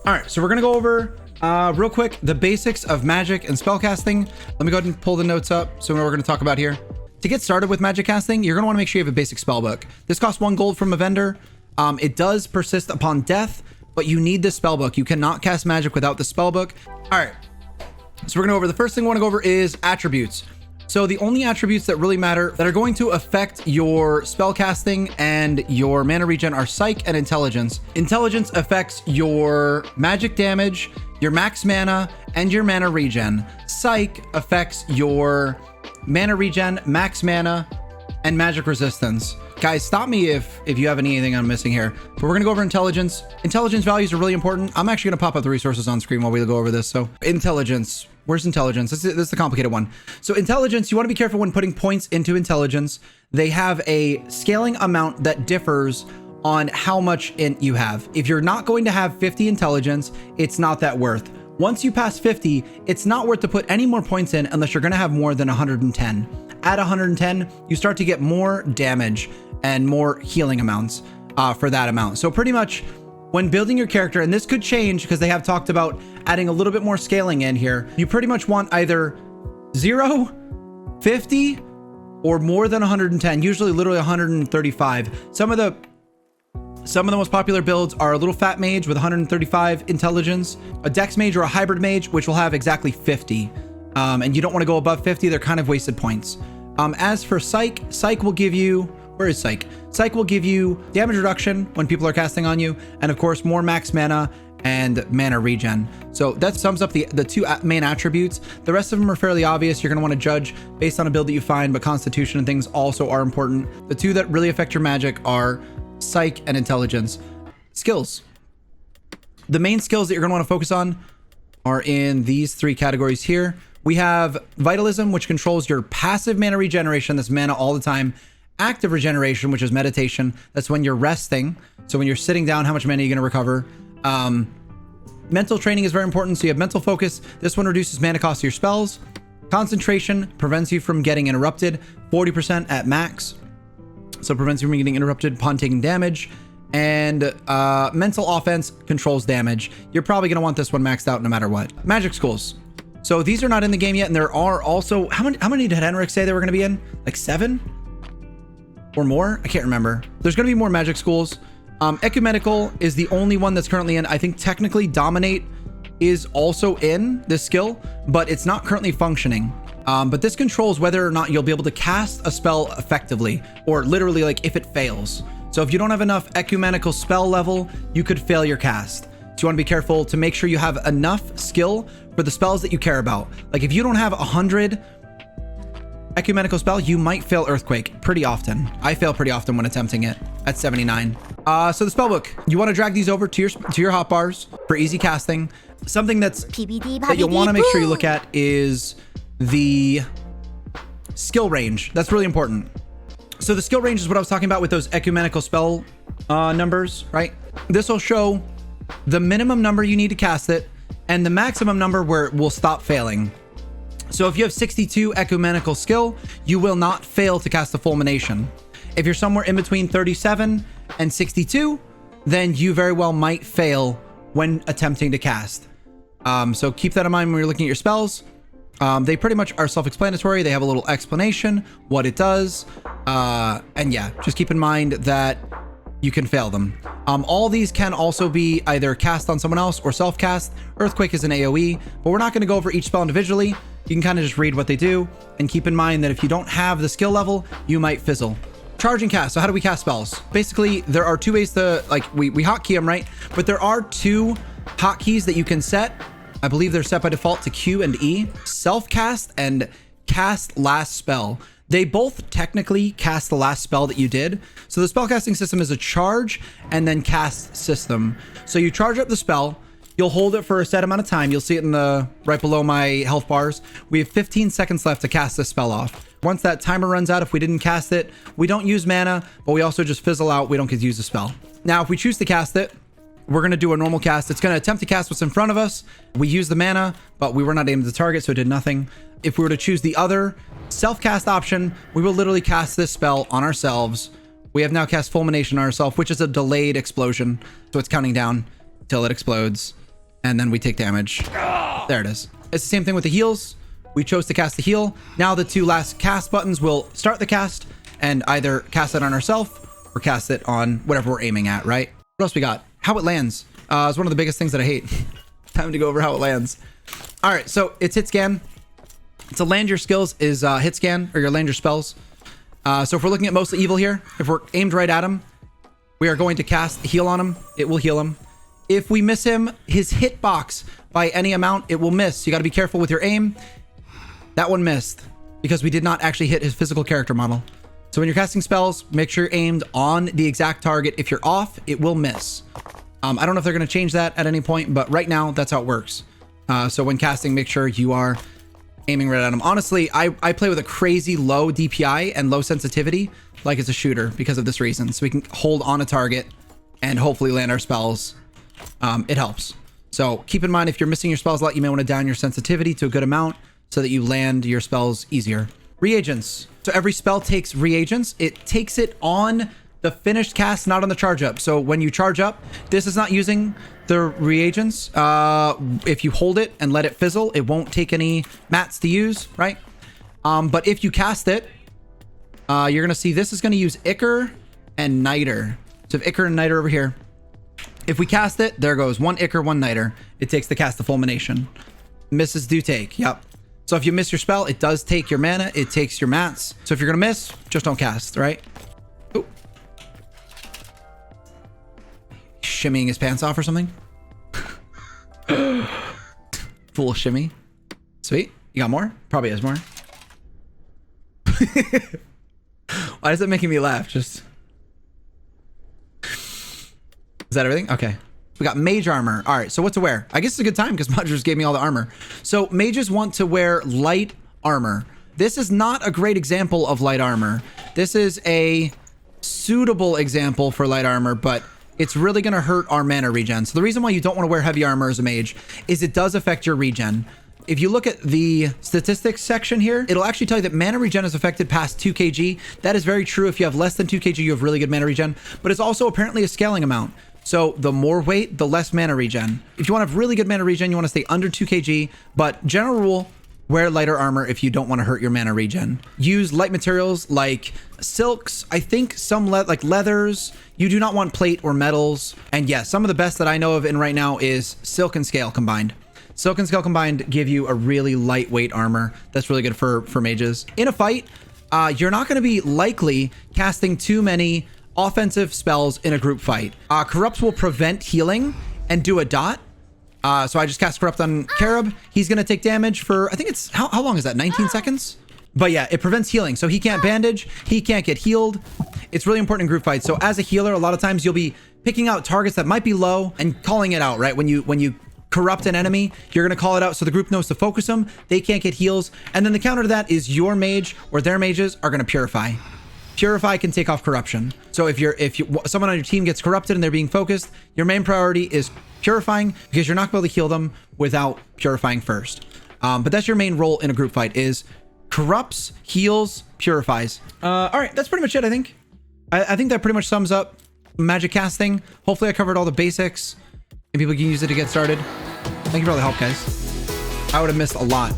All right, so we're gonna go over real quick the basics of magic and spellcasting. Let me go ahead and pull the notes up. So what we're gonna talk about here. To get started with magic casting, you're gonna wanna make sure you have a basic spell book. This costs 1 gold from a vendor. It does persist upon death, but you need this spell book. You cannot cast magic without the spell book. All right, so we're gonna go over, the first thing I wanna go over is attributes. So the only attributes that really matter that are going to affect your spellcasting and your mana regen are Psych and Intelligence. Intelligence affects your magic damage, your max mana, and your mana regen. Psych affects your mana regen, max mana, and magic resistance. Guys, stop me if you have anything I'm missing here. But we're gonna go over intelligence. Intelligence values are really important. I'm actually gonna pop up the resources on screen while we go over this. So intelligence, where's intelligence? This is the complicated one. So intelligence, you wanna be careful when putting points into intelligence. They have a scaling amount that differs on how much you have. If you're not going to have 50 intelligence, it's not that worth. Once you pass 50, it's not worth to put any more points in unless you're gonna have more than 110. At 110, you start to get more damage and more healing amounts for that amount. So pretty much when building your character, and this could change because they have talked about adding a little bit more scaling in here, you pretty much want either 0, 50, or more than 110, usually literally 135. Some of the most popular builds are a little fat mage with 135 intelligence, a dex mage or a hybrid mage, which will have exactly 50. And you don't want to go above 50. They're kind of wasted points. As for Psych, Psych will give you, where is Psych? Psych will give you damage reduction when people are casting on you. And of course, more max mana and mana regen. So that sums up the two main attributes. The rest of them are fairly obvious. You're going to want to judge based on a build that you find, but constitution and things also are important. The two that really affect your magic are Psych and Intelligence. Skills. The main skills that you're going to want to focus on are in these 3 categories here. We have Vitalism, which controls your passive mana regeneration. That's mana all the time. Active regeneration, which is meditation. That's when you're resting. So when you're sitting down, how much mana are you going to recover? Mental training is very important. So you have mental focus. This one reduces mana cost of your spells. Concentration prevents you from getting interrupted. 40% at max. So prevents you from getting interrupted upon taking damage. And mental offense controls damage. You're probably going to want this one maxed out no matter what. Magic schools. So these are not in the game yet, and there are also, how many did Henrik say they were going to be in? Like 7 or more? I can't remember. There's going to be more magic schools. Ecumenical is the only one that's currently in. I think technically Dominate is also in this skill, but it's not currently functioning. But this controls whether or not you'll be able to cast a spell effectively, or literally like if it fails. So if you don't have enough ecumenical spell level, you could fail your cast. So you want to be careful to make sure you have enough skill for the spells that you care about. Like if you don't have 100 ecumenical spell, you might fail Earthquake pretty often. I fail pretty often when attempting it at 79. So the spell book, you want to drag these over to your hotbars for easy casting. Something that you'll want to make sure you look at is the skill range. That's really important. So the skill range is what I was talking about with those ecumenical spell numbers, right? This will show the minimum number you need to cast it and the maximum number where it will stop failing. So if you have 62 ecumenical skill, you will not fail to cast the fulmination. If you're somewhere in between 37 and 62, then you very well might fail when attempting to cast. So keep that in mind when you're looking at your spells. They pretty much are self-explanatory. They have a little explanation, what it does. And yeah, just keep in mind that you can fail them. All these can also be either cast on someone else or self-cast. Earthquake is an AoE, but we're not going to go over each spell individually. You can kind of just read what they do and keep in mind that if you don't have the skill level, you might fizzle. Charge and cast. So how do we cast spells? Basically, there are 2 ways to, like, we hotkey them, right? But there are 2 hotkeys that you can set. I believe they're set by default to Q and E. Self-cast and cast last spell. They both technically cast the last spell that you did. So the spellcasting system is a charge and then cast system. So you charge up the spell, you'll hold it for a set amount of time. You'll see it in the right below my health bars. We have 15 seconds left to cast this spell off. Once that timer runs out, if we didn't cast it, we don't use mana, but we also just fizzle out. We don't get to use the spell. Now, if we choose to cast it, we're going to do a normal cast. It's going to attempt to cast what's in front of us. We use the mana, but we were not aimed at the target, so it did nothing. If we were to choose the other self-cast option, we will literally cast this spell on ourselves. We have now cast Fulmination on ourselves, which is a delayed explosion. So it's counting down till it explodes. and then we take damage. There it is. It's the same thing with the heals. We chose to cast the heal. Now the two last cast buttons will start the cast and either cast it on ourselves or cast it on whatever we're aiming at, right? What else we got? How it lands. It's one of the biggest things that I hate. Time to go over how it lands. All right, so it's hit scan. To land your skills is hit scan, or your land your spells. So if we're looking at mostly evil here, if we're aimed right at him, we are going to cast heal on him. It will heal him. If we miss him, his hitbox by any amount, it will miss. You got to be careful with your aim. That one missed because we did not actually hit his physical character model. So when you're casting spells, make sure you're aimed on the exact target. If you're off, it will miss. I don't know if they're going to change that at any point, but right now that's how it works. So when casting, make sure you are aiming right at him. Honestly, I play with a crazy low DPI and low sensitivity like it's a shooter because of this reason. So we can hold on a target and hopefully land our spells. It helps. So keep in mind, if you're missing your spells a lot, you may want to down your sensitivity to a good amount so that you land your spells easier. Reagents. So every spell takes reagents. It takes it on the finished cast, not on the charge up. So when you charge up, this is not using the reagents. If you hold it and let it fizzle, it won't take any mats to use, right? But if you cast it, you're going to see this is going to use Ichor and Niter. So if Ichor and Niter over here, if we cast it, there goes one Ichor, one Niter. It takes the cast of fulmination. Misses do take. Yep. So if you miss your spell, it does take your mana. It takes your mats. So if you're going to miss, just don't cast, right? Ooh. Shimmying his pants off or something. Full shimmy. Sweet. You got more? Probably has more. Why is it making me laugh? Just... Is that everything? Okay. We got mage armor. All right. So what to wear? I guess it's a good time because Mod just gave me all the armor. So mages want to wear light armor. This is not a great example of light armor. This is a suitable example for light armor, but it's really going to hurt our mana regen. So the reason why you don't want to wear heavy armor as a mage is it does affect your regen. If you look at the statistics section here, it'll actually tell you that mana regen is affected past 2 kg. That is very true. If you have less than 2 kg, you have really good mana regen, but it's also apparently a scaling amount. So the more weight, the less mana regen. If you want to have really good mana regen, you want to stay under 2 kg, but general rule, wear lighter armor if you don't want to hurt your mana regen. Use light materials like silks, I think some like leathers. You do not want plate or metals. And yeah, some of the best that I know of in right now is silk and scale combined. Silk and scale combined give you a really lightweight armor. That's really good for mages. In a fight, you're not going to be likely casting too many offensive spells in a group fight. Corrupts will prevent healing and do a dot. So I just cast Corrupt on Carib. He's going to take damage for, I think it's, how long is that? 19 seconds? But yeah, it prevents healing. So he can't bandage. He can't get healed. It's really important in group fights. So as a healer, a lot of times you'll be picking out targets that might be low and calling it out, right? When you corrupt an enemy, you're going to call it out so the group knows to focus them. They can't get heals. And then the counter to that is your mage or their mages are going to purify. Purify can take off corruption. So if someone on your team gets corrupted and they're being focused, your main priority is purifying because you're not going to be able to heal them without purifying first. But that's your main role in a group fight is corrupts, heals, purifies. All right, that's pretty much it, I think. I think that pretty much sums up magic casting. Hopefully I covered all the basics and people can use it to get started. Thank you for all the help, guys. I would have missed a lot.